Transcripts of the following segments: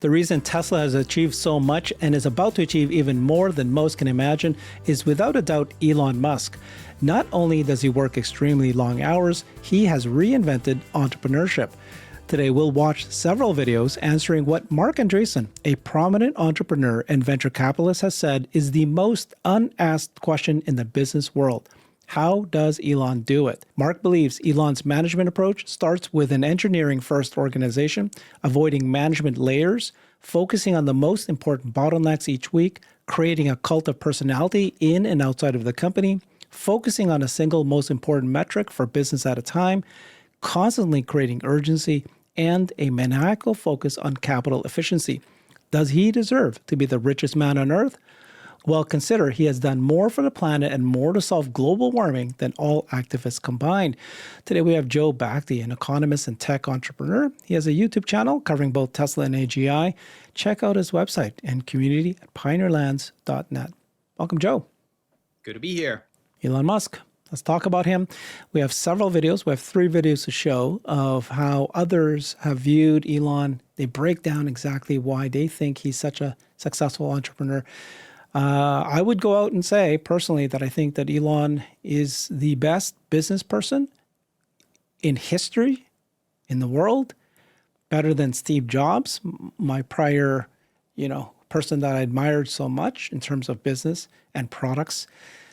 The reason Tesla has achieved so much and is about to achieve even more than most can imagine is without a doubt Elon Musk. Not only does he work extremely long hours, he has reinvented entrepreneurship. Today we'll watch several videos answering what Marc Andreessen, a prominent entrepreneur and venture capitalist, has said is the most unasked question in the business world. How does Elon do it? Marc believes Elon's management approach starts with an engineering-first organization, avoiding management layers, focusing on the most important bottlenecks each week, creating a cult of personality in and outside of the company, focusing on a single most important metric for business at a time, constantly creating urgency, and a maniacal focus on capital efficiency. Does he deserve to be the richest man on earth? Well, consider he has done more for the planet and more to solve global warming than all activists combined. Today we have Joe Bakhti, an economist and tech entrepreneur. He has a YouTube channel covering both Tesla and AGI. Check out his website and community at pioneerlands.net. Welcome, Joe. Good to be here. Elon Musk. Let's talk about him. We have several videos. We have 3 videos to show of how others have viewed Elon. They break down exactly why they think he's such a successful entrepreneur. I would go out and say personally that I think that Elon is the best business person in history, in the world, better than Steve Jobs, my prior, person that I admired so much in terms of business and products.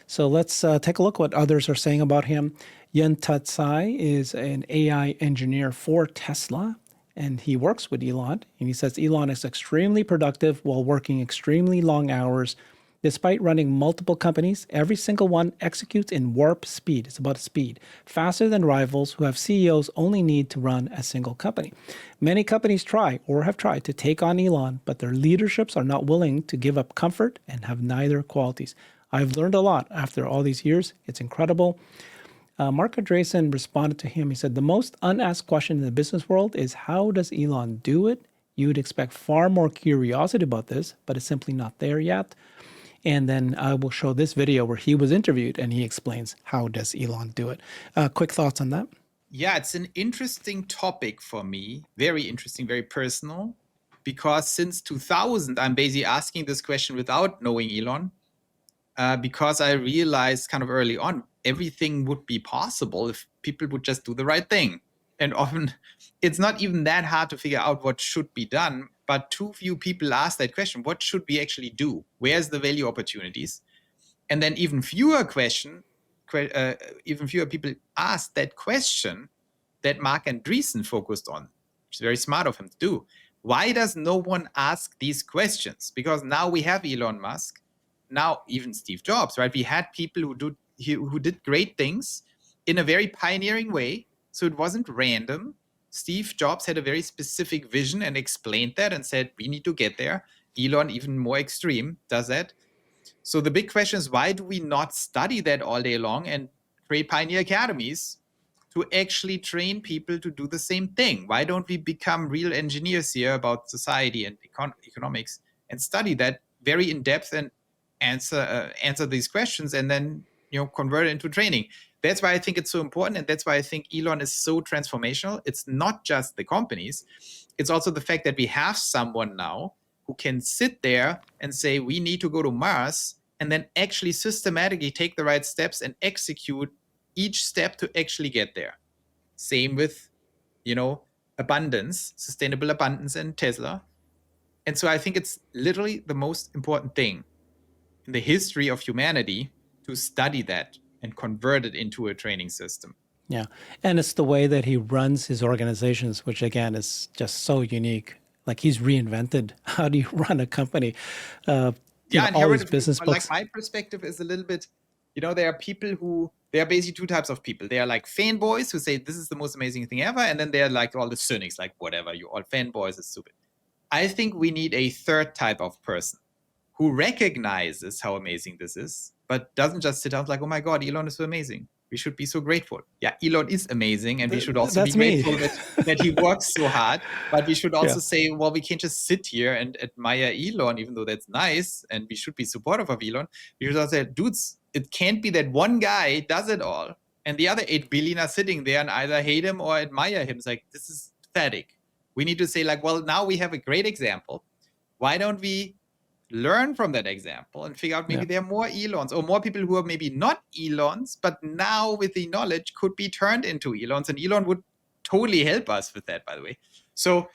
So let's take a look what others are saying about him. Yun-Tat Tsai is an AI engineer for Tesla, and he works with Elon. And he says Elon is extremely productive while working extremely long hours. Despite running multiple companies, every single one executes in warp speed. It's about speed, faster than rivals who have CEOs only need to run a single company. Many companies try or have tried to take on Elon, but their leaderships are not willing to give up comfort and have neither qualities. I've learned a lot after all these years. It's incredible. Marc Andreessen responded to him. He said, the most unasked question in the business world is how does Elon do it? You'd expect far more curiosity about this, but it's simply not there yet. And then I will show this video where he was interviewed and he explains how does Elon do it. Quick thoughts on that? Yeah, it's an interesting topic for me. Very interesting, very personal. Because since 2000, I'm basically asking this question without knowing Elon. Because I realized kind of early on, everything would be possible if people would just do the right thing. And often it's not even that hard to figure out what should be done, but too few people ask that question. What should we actually do? Where's the value opportunities? And then even fewer people ask that question that Marc Andreessen focused on, which is very smart of him to do. Why does no one ask these questions? Because now we have Elon Musk. Now, even Steve Jobs, right? We had people who did great things in a very pioneering way. So it wasn't random. Steve Jobs had a very specific vision and explained that and said, we need to get there. Elon, even more extreme, does that. So the big question is, why do we not study that all day long and create pioneer academies to actually train people to do the same thing? Why don't we become real engineers here about society and economics and study that very in depth and answer these questions and then convert it into training? That's why I think it's so important, and that's why I think Elon is so transformational. It's not just the companies, it's also the fact that we have someone now who can sit there and say we need to go to Mars and then actually systematically take the right steps and execute each step to actually get there. Same with abundance, sustainable abundance, and Tesla. And so I think it's literally the most important thing in the history of humanity to study that and convert it into a training system. Yeah. And it's the way that he runs his organizations, which again is just so unique. Like he's reinvented how do you run a company. And all these business books. Like my perspective is a little bit, there are basically 2 types of people. They are like fanboys who say this is the most amazing thing ever. And then they're like all the cynics, like whatever, you all fanboys, it's stupid. I think we need a third type of person who recognizes how amazing this is, but doesn't just sit out like, oh my God, Elon is so amazing. We should be so grateful. Yeah, Elon is amazing, and we should also be grateful that he works so hard. But we should also say, well, we can't just sit here and admire Elon, even though that's nice, and we should be supportive of Elon. We should also say, dudes, it can't be that one guy does it all, and the other 8 billion are sitting there and either hate him or admire him. It's like, this is pathetic. We need to say like, well, now we have a great example. Why don't we learn from that example and figure out maybe there are more Elons or more people who are maybe not Elons, but now with the knowledge could be turned into Elons, and Elon would totally help us with that, by the way. So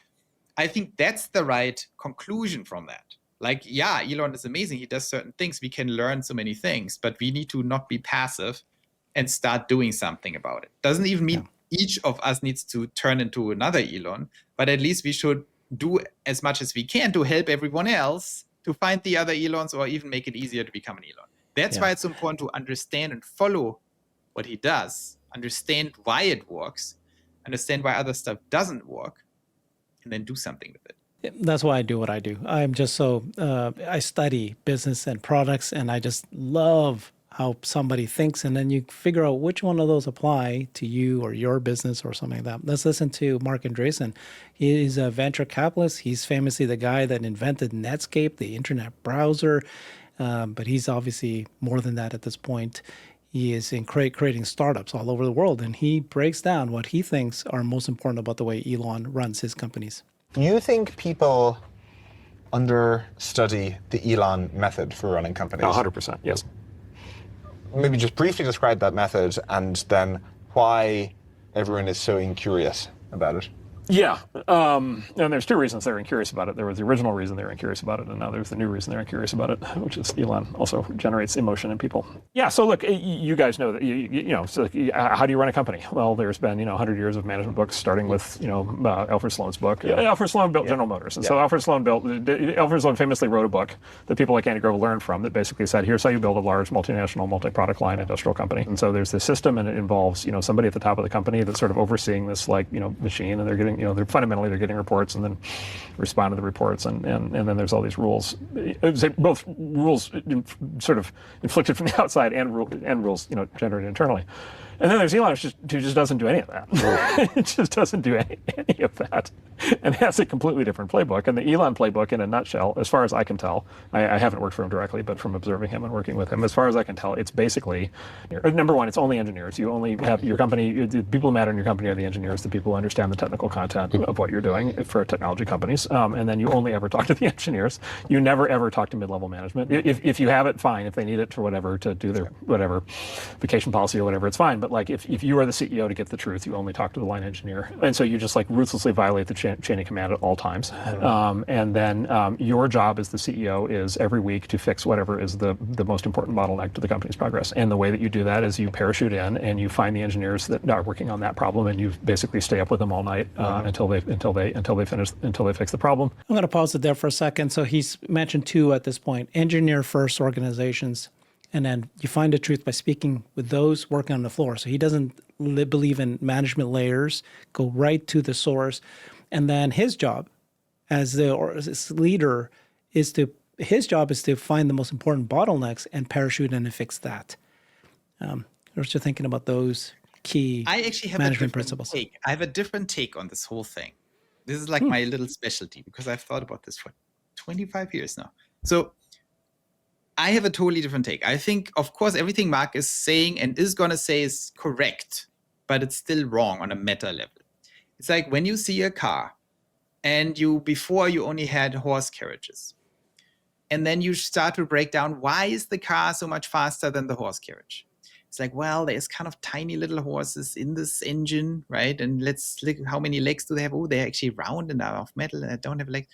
I think that's the right conclusion from that. Like, yeah, Elon is amazing. He does certain things. We can learn so many things, but we need to not be passive and start doing something about it. Doesn't even mean each of us needs to turn into another Elon, but at least we should do as much as we can to help everyone else to find the other Elons or even make it easier to become an Elon. That's why it's important to understand and follow what he does, understand why it works, understand why other stuff doesn't work, and then do something with it. That's why I do what I do. I'm just so, I study business and products, and I just love how somebody thinks, and then you figure out which one of those apply to you or your business or something like that. Let's listen to Mark Andreessen. He's a venture capitalist. He's famously the guy that invented Netscape, the internet browser, but he's obviously more than that at this point. He is in creating startups all over the world, and he breaks down what he thinks are most important about the way Elon runs his companies. Do you think people understudy the Elon method for running companies? 100%, yes. Maybe just briefly describe that method and then why everyone is so incurious about it. Yeah, and there's two reasons they're incurious about it. There was the original reason they were incurious about it, and now there's the new reason they're incurious about it, which is Elon also generates emotion in people. Yeah, so look, you guys know that, you know, so how do you run a company? Well, there's been, 100 years of management books, starting with, Alfred Sloan's book. Alfred Sloan built General Motors, and so Alfred Sloan famously wrote a book that people like Andy Grove learned from that basically said, here's how you build a large multinational, multi-product line industrial company. And so there's this system, and it involves, somebody at the top of the company that's sort of overseeing this, machine, and they're getting, they're fundamentally they're getting reports and then respond to the reports, and then there's all these rules, both rules sort of inflicted from the outside and rules generated internally. And then there's Elon, who just doesn't do any of that. It just doesn't do any of that, and has a completely different playbook. And the Elon playbook, in a nutshell, as far as I can tell, I haven't worked for him directly, but from observing him and working with him, as far as I can tell, it's basically, number one, it's only engineers. You only have your company, the people who matter in your company are the engineers, the people who understand the technical content of what you're doing for technology companies. And then you only ever talk to the engineers. You never ever talk to mid-level management. If you have it, fine. If they need it for whatever, to do their whatever vacation policy or whatever, it's fine. But like if you are the CEO to get the truth, you only talk to the line engineer, and so you just ruthlessly violate the chain of command at all times. And then your job as the CEO is every week to fix whatever is the most important bottleneck to the company's progress. And the way that you do that is you parachute in and you find the engineers that are working on that problem, and you basically stay up with them all night until they fix the problem. I'm going to pause it there for a second. So he's mentioned two at this point: engineer first organizations. And then you find the truth by speaking with those working on the floor. So he doesn't believe in management layers, go right to the source. And then his job as the leader is to find the most important bottlenecks and parachute in and fix that. We're still thinking about those key management principles. I have a different take on this whole thing. This is like my little specialty, because I've thought about this for 25 years now. So I have a totally different take. I think, of course, everything Mark is saying and is going to say is correct, but it's still wrong on a meta level. It's like when you see a car and before you only had horse carriages, and then you start to break down, why is the car so much faster than the horse carriage? It's like, well, there's kind of tiny little horses in this engine, right? And let's look, how many legs do they have? Oh, they're actually round and are of metal and I don't have legs.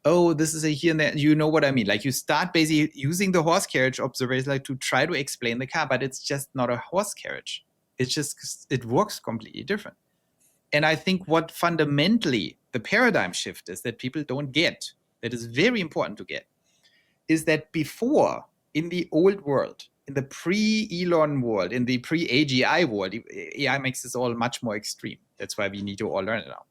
Oh, this is a here and there. You know what I mean? Like you start basically using the horse carriage observation to try to explain the car, but it's just not a horse carriage. It works completely different. And I think what fundamentally the paradigm shift is that people don't get, that is very important to get, is that before, in the old world, in the pre-Elon world, in the pre-AGI world, AI makes this all much more extreme. That's why we need to all learn it now.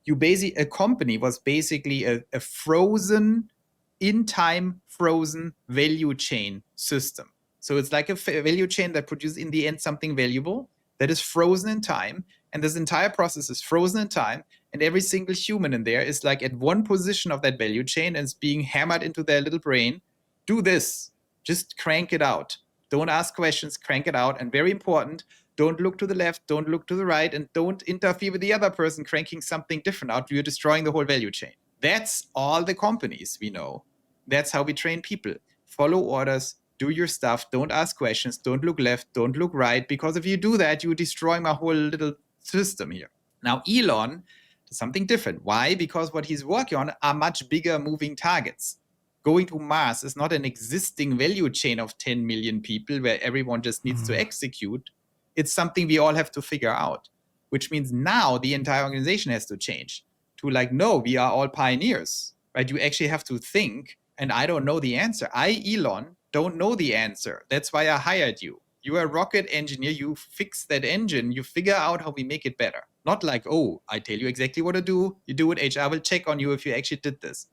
A company was basically a frozen, in-time frozen value chain system. So it's like a value chain that produces in the end something valuable that is frozen in time. And this entire process is frozen in time. And every single human in there is like at one position of that value chain and is being hammered into their little brain. Do this, just crank it out. Don't ask questions, crank it out. And very important, don't look to the left, don't look to the right, and don't interfere with the other person cranking something different out. You're destroying the whole value chain. That's all the companies we know. That's how we train people. Follow orders, do your stuff, don't ask questions, don't look left, don't look right, because if you do that, you destroy my whole little system here. Now, Elon does something different. Why? Because what he's working on are much bigger moving targets. Going to Mars is not an existing value chain of 10 million people where everyone just needs to execute. It's something we all have to figure out, which means now the entire organization has to change to like, no, we are all pioneers, right? You actually have to think, and I don't know the answer. I, Elon, don't know the answer. That's why I hired you. You are a rocket engineer. You fix that engine. You figure out how we make it better. Not like, oh, I tell you exactly what to do. You do it. HR will check on you if you actually did this.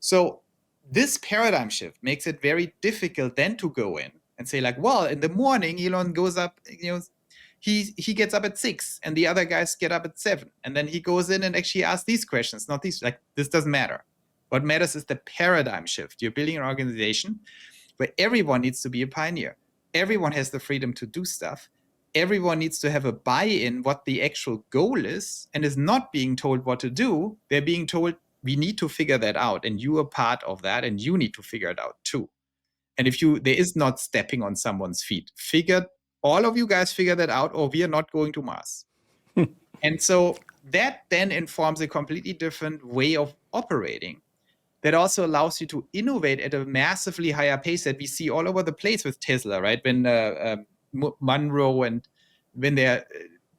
So this paradigm shift makes it very difficult then to go in and say like, well, in the morning, Elon goes up, he gets up at 6 and the other guys get up at 7. And then he goes in and actually asks these questions, not these, like this doesn't matter. What matters is the paradigm shift. You're building an organization where everyone needs to be a pioneer. Everyone has the freedom to do stuff. Everyone needs to have a buy-in what the actual goal is and is not being told what to do. They're being told, we need to figure that out. And you are part of that and you need to figure it out too. And if there is not stepping on someone's feet, all of you guys figure that out or we are not going to Mars. And so that then informs a completely different way of operating that also allows you to innovate at a massively higher pace that we see all over the place with Tesla, right? When Monroe and when they're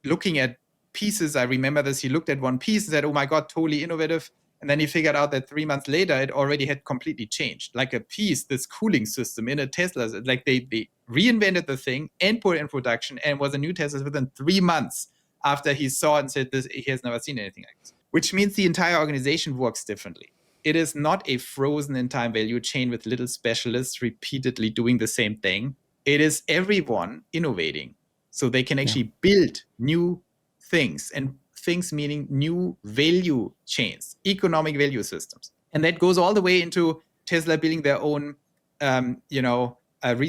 looking at pieces, I remember this, he looked at one piece and said, oh my God, totally innovative. And then he figured out that 3 months later, it already had completely changed. Like a piece, this cooling system in a Tesla, like they reinvented the thing and put it in production and was a new Tesla within 3 months after he saw it and said this, he has never seen anything like this. Which means the entire organization works differently. It is not a frozen in time value chain with little specialists repeatedly doing the same thing. It is everyone innovating so they can actually build new things, and things meaning new value chains, economic value systems. And that goes all the way into Tesla building their own, enterprise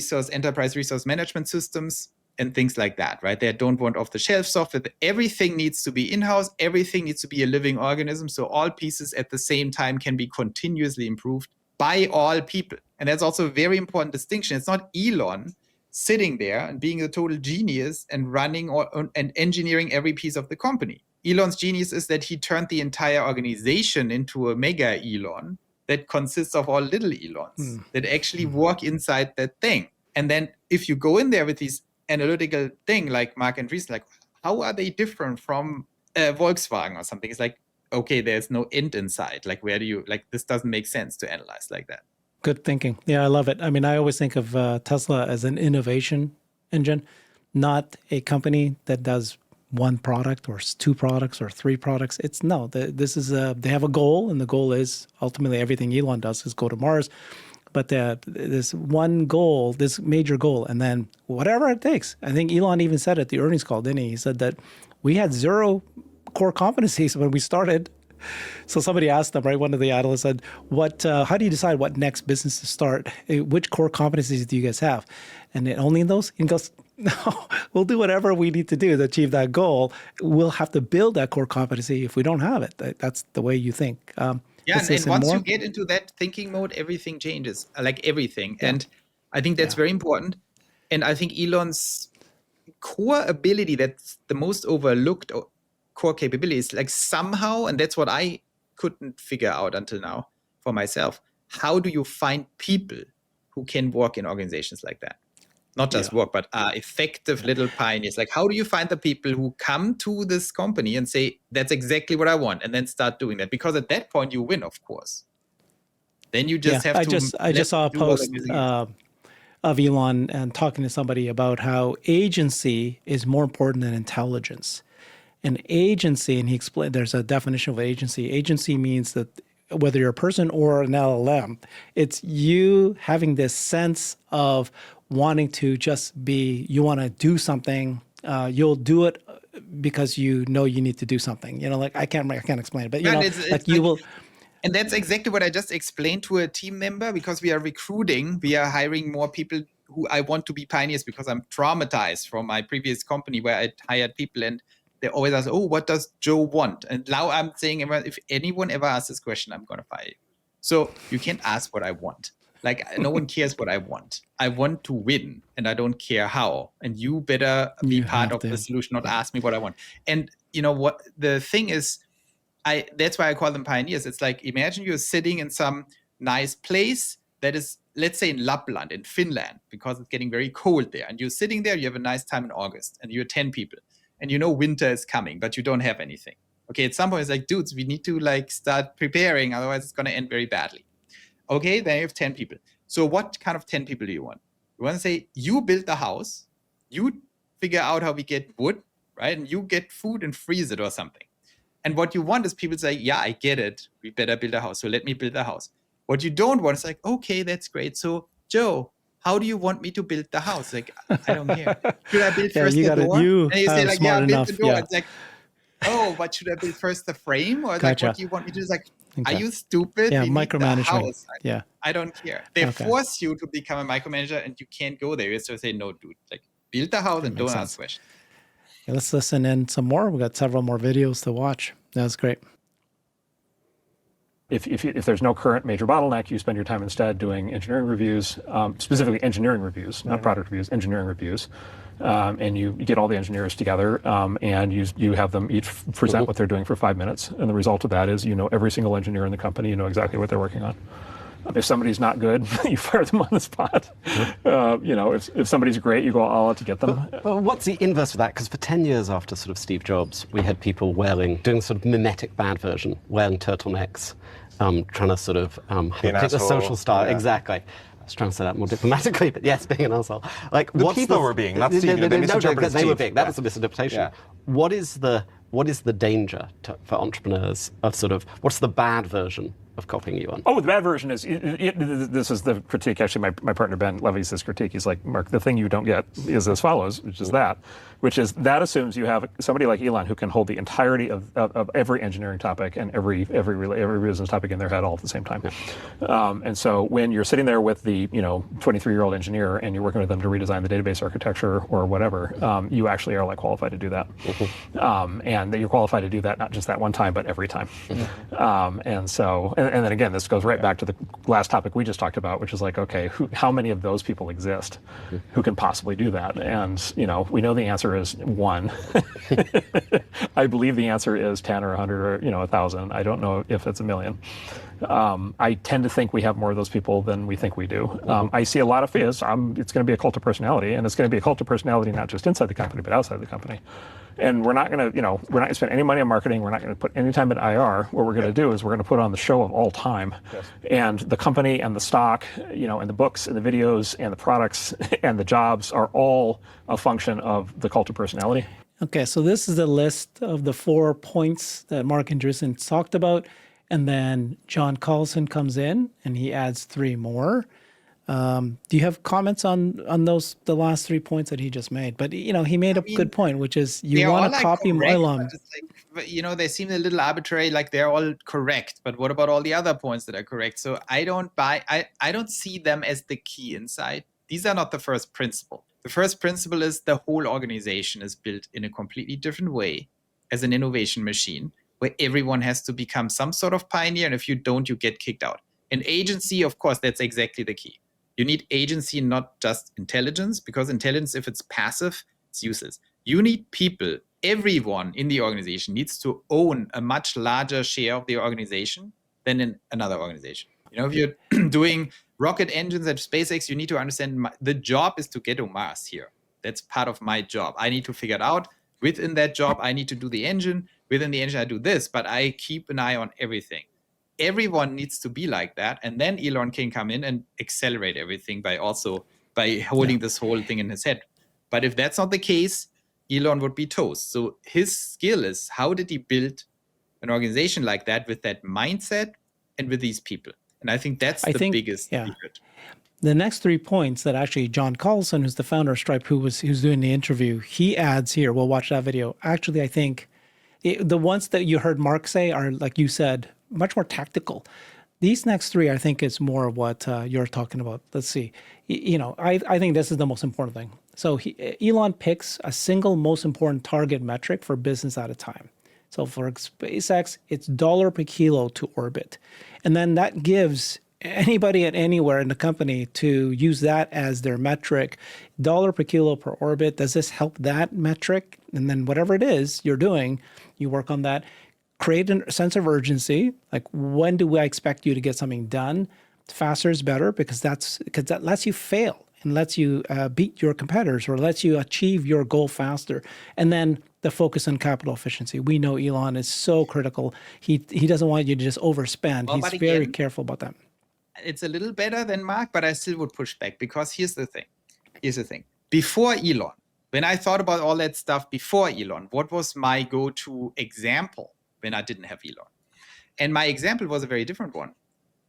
resource management systems and things like that, right? They don't want off-the-shelf software. Everything needs to be in-house. Everything needs to be a living organism. So all pieces at the same time can be continuously improved by all people. And that's also a very important distinction. It's not Elon sitting there and being a total genius and running and engineering every piece of the company. Elon's genius is that he turned the entire organization into a mega Elon that consists of all little Elons that actually work inside that thing. And then if you go in there with these analytical thing like Mark and Dries, like how are they different from Volkswagen or something? It's like, okay, there's no end inside. Like where do you, like this doesn't make sense to analyze like that. Good thinking. Yeah, I love it. I mean, I always think of Tesla as an innovation engine, not a company that does one product or 2 products or 3 products. They have a goal, and the goal is ultimately everything Elon does is go to Mars. But this one goal, this major goal, and then whatever it takes. I think Elon even said at the earnings call, didn't he? He said that we had 0 core competencies when we started. So somebody asked them, right? One of the analysts said, how do you decide what next business to start? Which core competencies do you guys have? And only in those? And he goes, no, we'll do whatever we need to do to achieve that goal. We'll have to build that core competency if we don't have it. That's the way you think. And once you get into that thinking mode, everything changes, like everything. Yeah. And I think that's very important. And I think Elon's core ability, that's the most overlooked core capabilities, like somehow, and that's what I couldn't figure out until now for myself, how do you find people who can work in organizations like that? Not just work, but are effective little pioneers. Like how do you find the people who come to this company and say, that's exactly what I want, and then start doing that? Because at that point you win, of course. Then you just have to... I just saw a post of Elon and talking to somebody about how agency is more important than intelligence. And agency, and he explained, there's a definition of agency. Agency means that whether you're a person or an LLM, it's you having this sense of wanting to just be, you want to do something, you'll do it because you know you need to do something. Like I can't explain it, but you will. And that's exactly what I just explained to a team member, because we are recruiting, we are hiring more people who I want to be pioneers because I'm traumatized from my previous company where I hired people and they always ask, oh, what does Joe want? And now I'm saying, if anyone ever asks this question, I'm going to fire you. So you can't ask what I want. Like, no one cares what I want. I want to win, and I don't care how. And you better be You part have of to. the solution, not ask me what I want. And you know what? The thing is, that's why I call them pioneers. It's like, imagine you're sitting in some nice place that is, let's say in Lapland, in Finland, because it's getting very cold there. And you're sitting there, you have a nice time in August, and you're 10 people. And you know winter is coming, but you don't have anything. Okay, at some point it's like, dudes, we need to like start preparing, otherwise it's going to end very badly. Okay, then you have 10 people. So what kind of 10 people do you want? You want to say, you build the house, you figure out how we get wood, right? And you get food and freeze it or something. And what you want is people say, yeah, I get it. We better build a house. So let me build a house. What you don't want is like, okay, that's great. So Joe, how do you want me to build the house? Like, I don't care. Should I build first the door? And you say like, yeah, build the door. It's like, oh, but should I build first the frame? Or like, what do you want me to do? It's like, are you stupid? Yeah, we micromanagement. House. Yeah. I don't care. They force you to become a micromanager and you can't go there. You have to say, no, dude, like build the house and don't ask questions. Okay, let's listen in some more. We've got several more videos to watch. That was great. If there's no current major bottleneck, you spend your time instead doing engineering reviews, specifically engineering reviews, not product reviews, engineering reviews. And you get all the engineers together and you have them each present what they're doing for 5 minutes. And the result of that is you know every single engineer in the company, you know exactly what they're working on. If somebody's not good, you fire them on the spot. You know, if somebody's great, you go all out to get them. Well, what's the inverse of that? Because for 10 years after sort of Steve Jobs, we had people doing sort of mimetic bad version, wearing turtlenecks, trying to sort of pick the social style. Yeah. Exactly. I was trying to say that more diplomatically, but yes, being an asshole. Like, the people were being, not Steve. They were being. That was the misinterpretation. Yeah. What is the danger for entrepreneurs of sort of, what's the bad version of copying you on? Oh, the bad version is, this is the critique. Actually, my partner Ben levies this critique. He's like, Mark, the thing you don't get is as follows, which is that assumes you have somebody like Elon who can hold the entirety of every engineering topic and every business topic in their head all at the same time. And so when you're sitting there with the 23-year-old engineer and you're working with them to redesign the database architecture or whatever, you actually are like qualified to do that. And that you're qualified to do that not just that one time, but every time. And so, and then again, this goes right back to the last topic we just talked about, which is like, okay, how many of those people exist who can possibly do that? And we know the answer is 1. I believe the answer is 10 or 100 or 1,000. I don't know if it's 1,000,000. I tend to think we have more of those people than we think we do. I see a lot of fears. It's going to be a cult of personality, and it's going to be a cult of personality not just inside the company but outside the company. And we're not going to, we're not going to spend any money on marketing. We're not going to put any time in IR. What we're going to do is we're going to put on the show of all time, and the company and the stock, and the books and the videos and the products and the jobs are all a function of the cult of personality. Okay, so this is the list of the 4 points that Mark Andreessen talked about. And then John Carlson comes in and he adds 3 more. Do you have comments on the last 3 points that he just made? But he made a good point, which is you want to copy Elon. They seem a little arbitrary, like they're all correct. But what about all the other points that are correct? So I don't see them as the key insight. These are not the first principle. The first principle is the whole organization is built in a completely different way as an innovation machine, where everyone has to become some sort of pioneer. And if you don't, you get kicked out. An agency, of course, that's exactly the key. You need agency, not just intelligence, because intelligence, if it's passive, it's useless. You need people. Everyone in the organization needs to own a much larger share of the organization than in another organization. If you're doing rocket engines at SpaceX, you need to understand the job is to get to Mars here. That's part of my job. I need to figure it out. Within that job, I need to do the engine. Within the engine, I do this, but I keep an eye on everything. Everyone needs to be like that. And then Elon can come in and accelerate everything by holding this whole thing in his head. But if that's not the case, Elon would be toast. So his skill is, how did he build an organization like that with that mindset and with these people? And I think that's the biggest secret. The next 3 points that actually John Carlson, who's the founder of Stripe, who's doing the interview, he adds here. We'll watch that video. Actually, I think the ones that you heard Mark say are, like you said, much more tactical. These next three, I think, is more of what you're talking about. Let's see. I think this is the most important thing. So Elon picks a single most important target metric for business at a time. So for SpaceX, it's dollar per kilo to orbit. And then that gives anybody at anywhere in the company to use that as their metric. Dollar per kilo per orbit, does this help that metric? And then whatever it is you're doing, you work on that. Create a sense of urgency. Like, when do I expect you to get something done? Faster is better because that lets you fail and lets you beat your competitors or lets you achieve your goal faster. And then the focus on capital efficiency. We know Elon is so critical. He doesn't want you to just overspend. Well, He's very careful about that. It's a little better than Mark, but I still would push back because here's the thing. Before Elon, when I thought about all that stuff before Elon, what was my go-to example when I didn't have Elon? And my example was a very different one.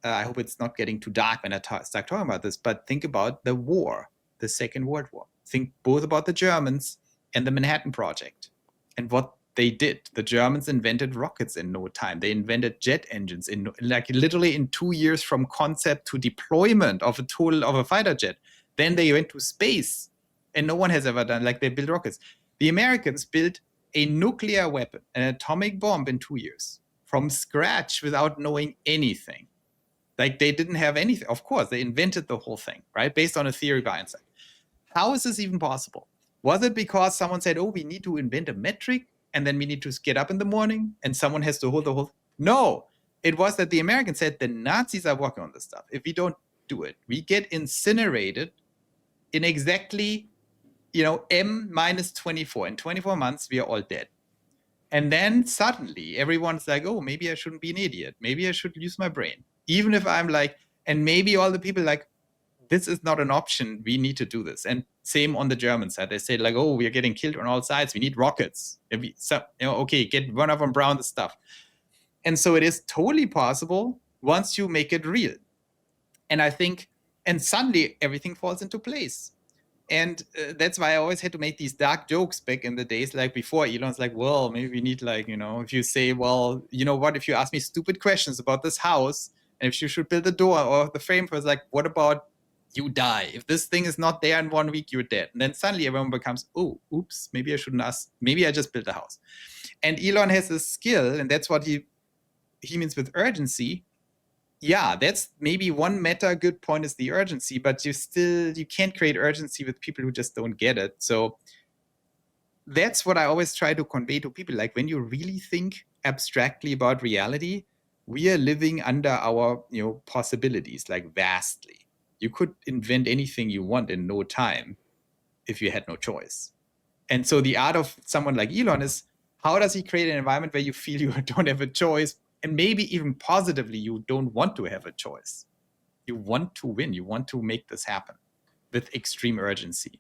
I hope it's not getting too dark when I start talking about this, but think about the war, the Second World War. Think both about the Germans and the Manhattan Project and what they did. The Germans invented rockets in no time. They invented jet engines in literally in 2 years from concept to deployment of a fighter jet. Then they went to space, and no one has ever done, like, they built rockets. The Americans built a nuclear weapon, an atomic bomb, in 2 years from scratch without knowing anything. Like, they didn't have anything. Of course, they invented the whole thing, right? Based on a theory by Einstein. How is this even possible? Was it because someone said, oh, we need to invent a metric, and then we need to get up in the morning, and someone has to hold the whole? No, it was that the Americans said the Nazis are working on this stuff. If we don't do it, we get incinerated in exactly, M minus 24. In 24 months, we are all dead. And then suddenly everyone's like, oh, maybe I shouldn't be an idiot. Maybe I should use my brain. Even if I'm like, and maybe all the people like, this is not an option. We need to do this. And same on the German side. They say like, oh, we are getting killed on all sides. We need rockets. Okay, get one of them brown the stuff. And so it is totally possible once you make it real. And I think, and suddenly everything falls into place. And that's why I always had to make these dark jokes back in the days, like before Elon's like, well, maybe we need if you say, well, you know what, if you ask me stupid questions about this house, and if you should build the door or the frame for it, like, what about you die? If this thing is not there in 1 week, you're dead. And then suddenly everyone becomes, oh, oops, maybe I shouldn't ask. Maybe I just built a house. And Elon has this skill, and that's what he means with urgency. Yeah, that's maybe one meta good point is the urgency, but you can't create urgency with people who just don't get it. So that's what I always try to convey to people. Like, when you really think abstractly about reality, we are living under our possibilities, like, vastly. You could invent anything you want in no time if you had no choice. And so the art of someone like Elon is, how does he create an environment where you feel you don't have a choice? And maybe even positively, you don't want to have a choice. You want to win. You want to make this happen with extreme urgency.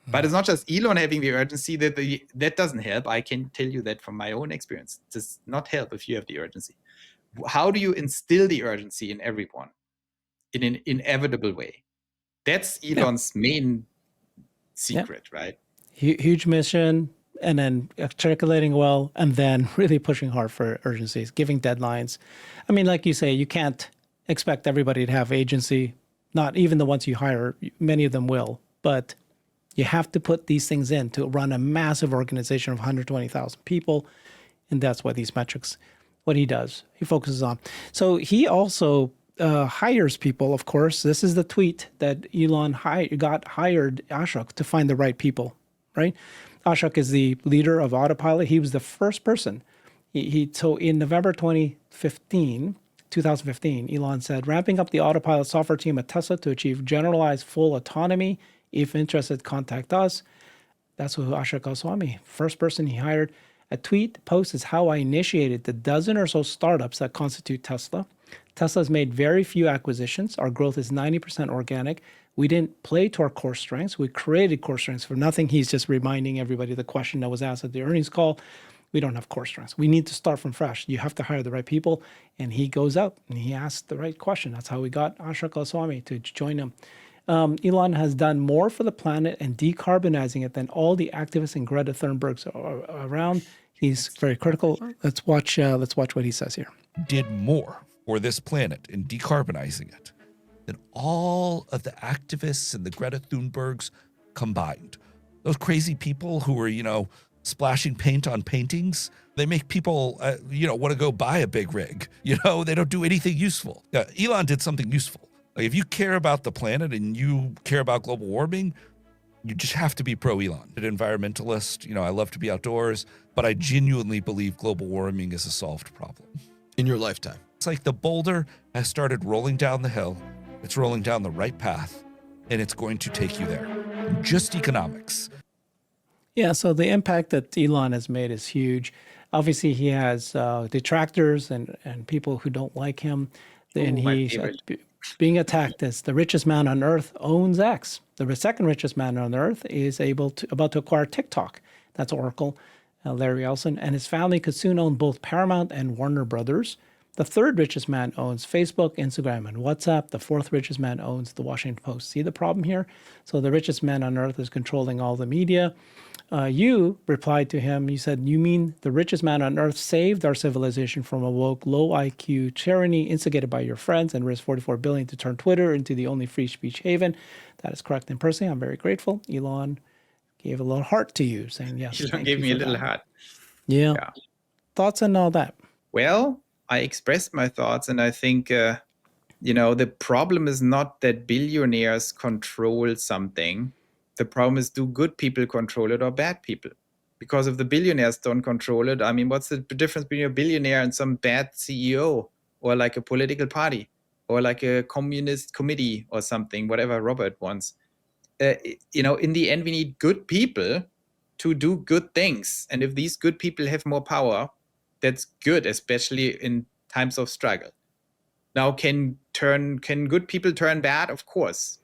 But it's not just Elon having the urgency that doesn't help. I can tell you that from my own experience. It does not help if you have the urgency. How do you instill the urgency in everyone in an inevitable way? That's Elon's main secret, right? Huge mission, and then articulating well, and then really pushing hard for urgencies, giving deadlines. I mean, like you say, you can't expect everybody to have agency. Not even the ones you hire. Many of them will, but you have to put these things in to run a massive organization of 120,000 people. And that's what these metrics, what he does, he focuses on. So he also hires people, of course. This is the tweet that Elon hired Ashok to find the right people, right? Ashok is the leader of Autopilot. He was the first person. So in November 2015, Elon said, ramping up the Autopilot software team at Tesla to achieve generalized full autonomy. If interested, contact us. That's who Ashok Goswami, first person he hired. A tweet post is how I initiated the dozen or so startups that constitute Tesla. Tesla's made very few acquisitions. Our growth is 90% organic. We didn't play to our core strengths. We created core strengths for nothing. He's just reminding everybody the question that was asked at the earnings call. We don't have core strengths. We need to start from fresh. You have to hire the right people. And he goes out and he asks the right question. That's how we got Ashok Goswami to join him. Elon has done more for the planet and decarbonizing it than all the activists and Greta Thunbergs around. He's very critical. Let's watch what he says here. Did more for this planet and decarbonizing it than all of the activists and the Greta Thunbergs combined. Those crazy people who are, splashing paint on paintings, they make people, want to go buy a big rig. They don't do anything useful. Elon did something useful. Like, if you care about the planet and you care about global warming, you just have to be pro-Elon. An environmentalist, I love to be outdoors, but I genuinely believe global warming is a solved problem. In your lifetime. It's like the boulder has started rolling down the hill. It's rolling down the right path, and it's going to take you there. Just economics. Yeah, so the impact that Elon has made is huge. Obviously, he has detractors and people who don't like him. Then he's being attacked as the richest man on earth owns X. The second richest man on earth is about to acquire TikTok. That's Oracle, Larry Ellison, and his family could soon own both Paramount and Warner Brothers. The third richest man owns Facebook, Instagram, and WhatsApp. The fourth richest man owns the Washington Post. See the problem here? So the richest man on earth is controlling all the media. You replied to him, you said, you mean the richest man on earth saved our civilization from a woke, low IQ tyranny instigated by your friends and risked $44 billion to turn Twitter into the only free speech haven. That is correct. And personally, I'm very grateful. Elon gave a little heart to you, saying, yes. Elon gave me a little heart. Yeah. Thoughts on all that? Well, I expressed my thoughts, and I think, the problem is not that billionaires control something. The problem is, do good people control it or bad people? Because if the billionaires don't control it, what's the difference between a billionaire and some bad CEO or like a political party or like a communist committee or something, whatever Robert wants? In the end, we need good people to do good things. And if these good people have more power, that's good, especially in times of struggle. Now, can good people turn bad? Of course.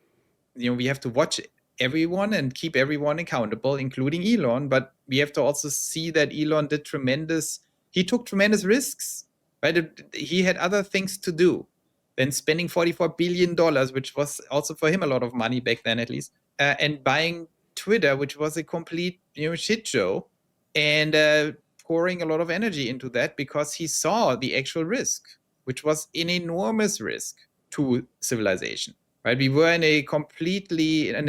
We have to watch everyone and keep everyone accountable, including Elon. But we have to also see that Elon took tremendous risks, right? He had other things to do than spending $44 billion, which was also for him a lot of money back then, at least, and buying Twitter, which was a complete, shit show, and pouring a lot of energy into that because he saw the actual risk, which was an enormous risk to civilization. Right, we were in a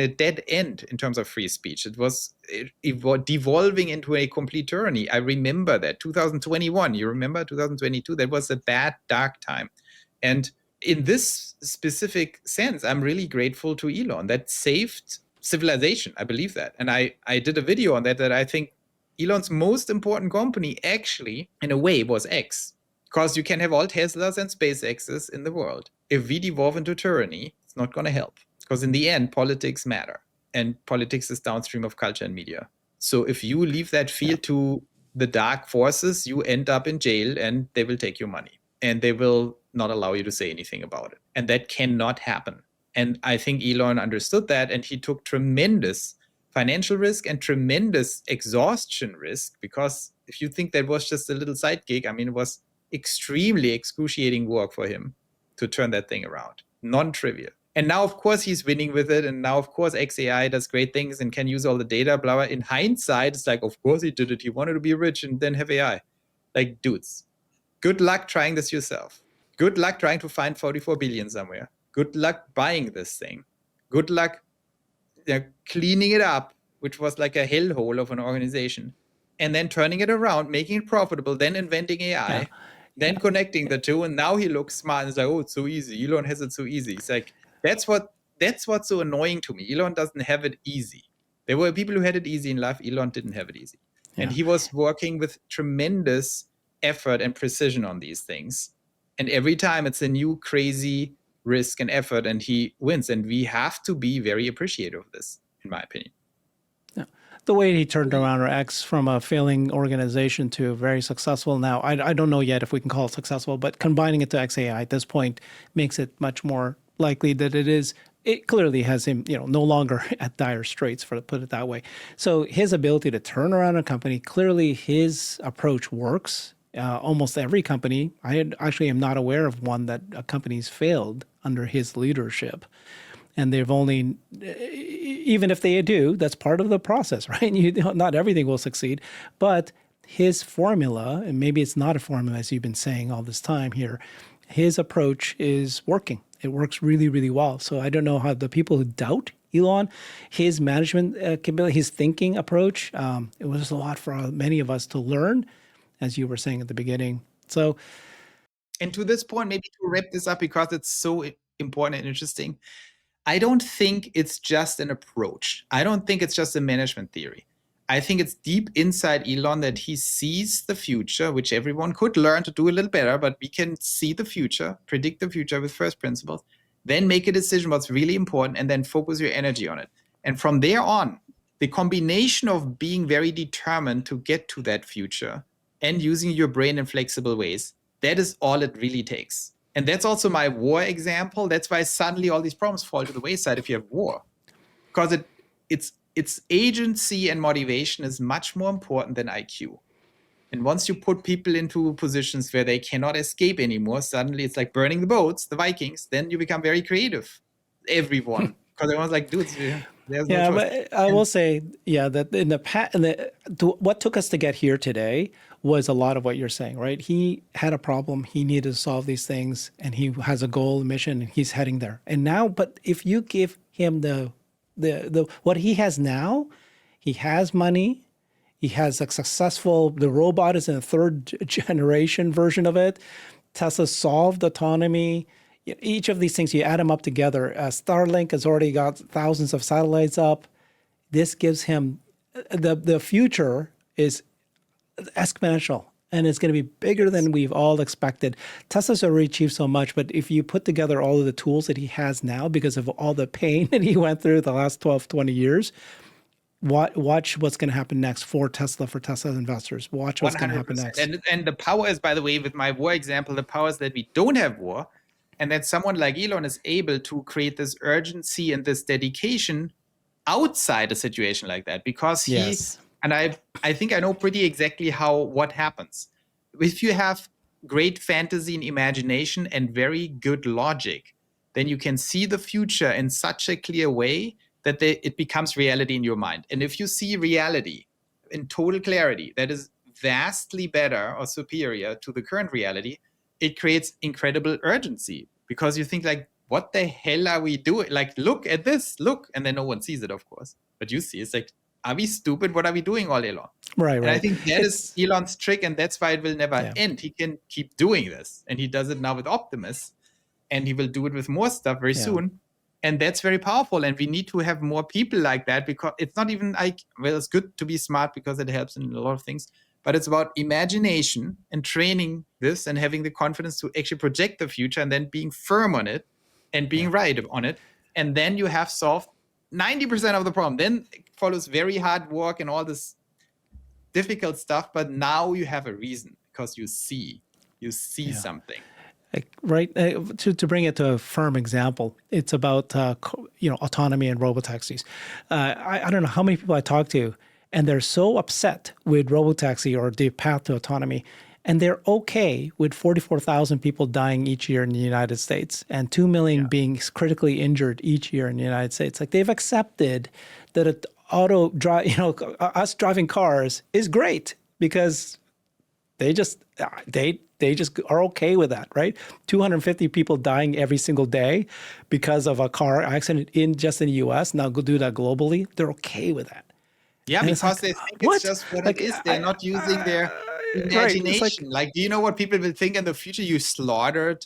dead end in terms of free speech. It was devolving into a complete tyranny. I remember that 2021. You remember 2022? That was a bad, dark time. And in this specific sense, I'm really grateful to Elon that saved civilization. I believe that, and I did a video on that. That I think Elon's most important company, actually, in a way, was X, because you can have all Teslas and SpaceXs in the world. If we devolve into tyranny, it's not going to help, because in the end, politics matter, and politics is downstream of culture and media. So if you leave that field to the dark forces, you end up in jail, and they will take your money, and they will not allow you to say anything about it. And that cannot happen. And I think Elon understood that, and he took tremendous financial risk and tremendous exhaustion risk, because if you think that was just a little side gig, it was extremely excruciating work for him to turn that thing around. Non-trivial. And now, of course, he's winning with it. And now, of course, XAI does great things and can use all the data, blah, blah. In hindsight, it's like, of course he did it. He wanted to be rich and then have AI. Like, dudes, good luck trying this yourself. Good luck trying to find 44 billion somewhere. Good luck buying this thing. Good luck cleaning it up, which was like a hellhole of an organization, and then turning it around, making it profitable, then inventing AI, then connecting the two, and now he looks smart and it's like, oh, it's so easy. Elon has it so easy. It's like, that's what's so annoying to me. Elon doesn't have it easy. There were people who had it easy in life. Elon didn't have it easy. And he was working with tremendous effort and precision on these things. And every time it's a new crazy risk and effort, and he wins. And we have to be very appreciative of this, in my opinion. The way he turned around X from a failing organization to very successful now, I don't know yet if we can call it successful, but combining it to XAI at this point makes it much more likely that it clearly has him, no longer at dire straits, to put it that way. So his ability to turn around a company, clearly his approach works. Almost every company, I actually am not aware of one that a company's failed under his leadership. And they've only, even if they do, that's part of the process, right? Not everything will succeed, but his formula, and maybe it's not a formula as you've been saying all this time here, his approach is working. It works really, really well. So I don't know how the people who doubt Elon, his management capability, his thinking approach, it was a lot for many of us to learn, as you were saying at the beginning. So, and to this point, maybe to wrap this up, because it's so important and interesting, I don't think it's just an approach. I don't think it's just a management theory. I think it's deep inside Elon that he sees the future, which everyone could learn to do a little better, but we can see the future, predict the future with first principles, then make a decision what's really important, and then focus your energy on it. And from there on, the combination of being very determined to get to that future and using your brain in flexible ways, that is all it really takes. And that's also my war example. That's why suddenly all these problems fall to the wayside if you have war. Because its agency and motivation is much more important than IQ. And once you put people into positions where they cannot escape anymore, suddenly it's like burning the boats, the Vikings, then you become very creative. Everyone. Because everyone's like, dudes, there's no choice. but I will say, that in the past, what took us to get here today was a lot of what you're saying, right? He had a problem, he needed to solve these things, and he has a goal, a mission, and he's heading there. And now, but if you give him the what he has now, he has money, he has a successful, the robot is in a third generation version of it. Tesla solved autonomy. Each of these things, you add them up together. Starlink has already got thousands of satellites up. This gives him, the future is exponential, and it's going to be bigger than we've all expected. Tesla's already achieved so much, but if you put together all of the tools that he has now because of all the pain that he went through the last 12, 20 years, watch what's going to happen next for Tesla investors. Watch what's going to happen next. And the power is, by the way, with my war example, the power is that we don't have war, and that someone like Elon is able to create this urgency and this dedication outside a situation like that, because he, and I think I know pretty exactly what happens. If you have great fantasy and imagination and very good logic, then you can see the future in such a clear way that it becomes reality in your mind. And if you see reality in total clarity that is vastly better or superior to the current reality, it creates incredible urgency, because you think like, what the hell are we doing? Like, look at this, look. And then no one sees it, of course. But you see, it's like, are we stupid? What are we doing all day long? Right. And I think that is Elon's trick, and that's why it will never end. He can keep doing this. And he does it now with Optimus, and he will do it with more stuff very soon. And that's very powerful. And we need to have more people like that, because it's not even like, well, it's good to be smart because it helps in a lot of things, but it's about imagination and training this and having the confidence to actually project the future and then being firm on it and being right on it. And then you have solved 90% of the problem. Then it follows very hard work and all this difficult stuff. But now you have a reason, because you see something. Right. To bring it to a firm example, it's about autonomy and robotaxis. I don't know how many people I talk to, and they're so upset with robotaxi or the path to autonomy, and they're okay with 44,000 people dying each year in the United States and 2 million being critically injured each year in the United States. Like, they've accepted that us driving cars is great, because they just are okay with that, right? 250 people dying every single day because of a car accident in the U.S. Now go do that globally. They're okay with that. Yeah, And because they think it's just what it is. They're not using their imagination. Like, do you know what people will think in the future? You slaughtered,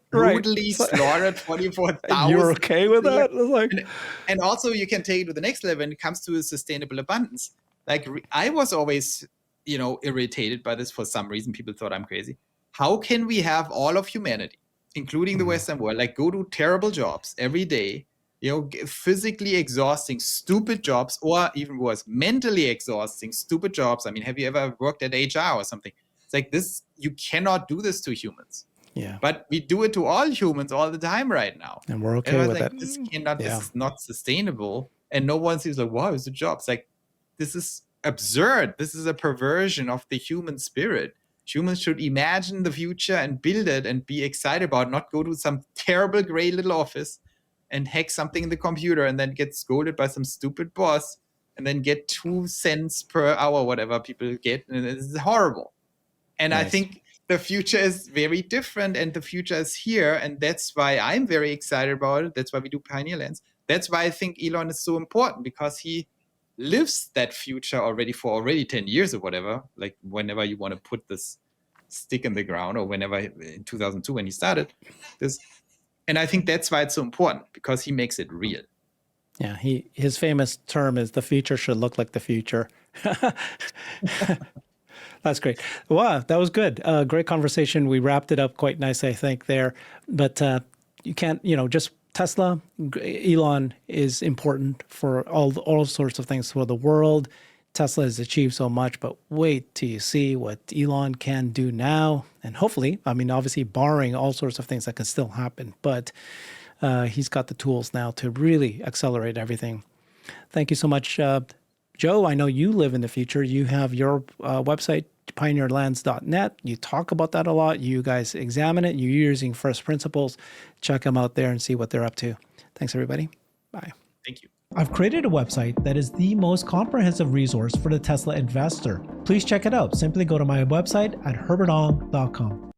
brutally slaughtered 44,000. You're okay with that? And also, you can take it to the next level when it comes to sustainable abundance. Like, I was always, irritated by this for some reason. People thought I'm crazy. How can we have all of humanity, including the Western world, like, go to terrible jobs every day, physically exhausting, stupid jobs, or even worse, mentally exhausting, stupid jobs? I mean, have you ever worked at HR or something? It's like this, you cannot do this to humans. Yeah. But we do it to all humans all the time right now. And we're okay with it. This is not sustainable. And no one sees like, wow, it's a job. It's like, this is absurd. This is a perversion of the human spirit. Humans should imagine the future and build it and be excited about it, not go to some terrible gray little office and hack something in the computer and then get scolded by some stupid boss and then get 2 cents per hour, whatever people get. And it's horrible. And I think the future is very different and the future is here. And that's why I'm very excited about it. That's why we do Pioneer Lands. That's why I think Elon is so important, because he lives that future already for 10 years or whatever, like whenever you want to put this stick in the ground, or whenever in 2002 when he started this. And I think that's why it's so important, because he makes it real. Yeah, his famous term is the future should look like the future. That's great. Wow, that was good. Great conversation. We wrapped it up quite nicely, I think, there. But you can't, just Tesla, Elon is important for all sorts of things for the world. Tesla has achieved so much, but wait till you see what Elon can do now. And hopefully, obviously barring all sorts of things that can still happen, but he's got the tools now to really accelerate everything. Thank you so much, Joe. I know you live in the future. You have your website, pioneerlands.net. You talk about that a lot. You guys examine it. You're using first principles. Check them out there and see what they're up to. Thanks, everybody. Bye. Thank you. I've created a website that is the most comprehensive resource for the Tesla investor. Please check it out. Simply go to my website at herbertong.com.